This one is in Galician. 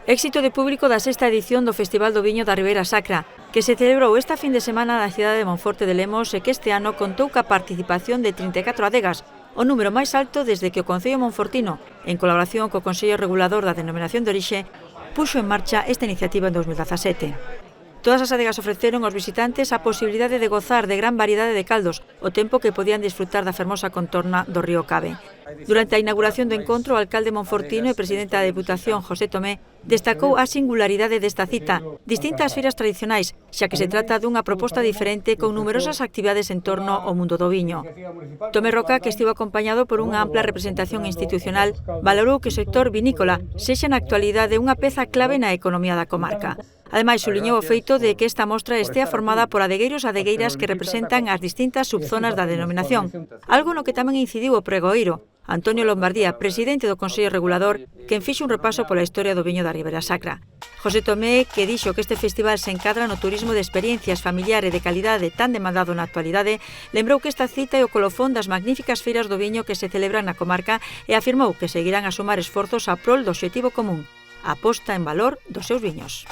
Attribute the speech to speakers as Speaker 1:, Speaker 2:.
Speaker 1: Éxito de público da sexta edición do Festival do Viño da Ribeira Sacra, que se celebrou esta fin de semana na cidade de Monforte de Lemos e que este ano contou ca participación de 34 adegas, o número máis alto desde que o Concello monfortino, en colaboración co Consello Regulador da Denominación de Orixe, puxo en marcha esta iniciativa en 2017. Todas as adegas ofreceron aos visitantes a posibilidade de gozar de gran variedade de caldos, o tempo que podían disfrutar da fermosa contorna do río Cabe. Durante a inauguración do encontro, o alcalde monfortino e presidente da Deputación, José Tomé, destacou a singularidade desta cita, distintas feiras tradicionais, xa que se trata dunha proposta diferente con numerosas actividades en torno ao mundo do viño. Tomé Roca, que estivo acompañado por unha ampla representación institucional, valorou que o sector vinícola sexa na actualidade unha peza clave na economía da comarca. Ademais, subliñou o feito de que esta mostra estea formada por adegueiros e adegueiras que representan as distintas subzonas da denominación, algo no que tamén incidiu o pregoeiro, Antonio Lombardía, presidente do Consello Regulador, quen fixo un repaso pola historia do viño da Ribeira Sacra. José Tomé, que dixo que este festival se encadra no turismo de experiencias familiar e de calidade tan demandado na actualidade, lembrou que esta cita é o colofón das magníficas feiras do viño que se celebran na comarca e afirmou que seguirán a sumar esforzos a prol do obxectivo común, a posta en valor dos seus viños.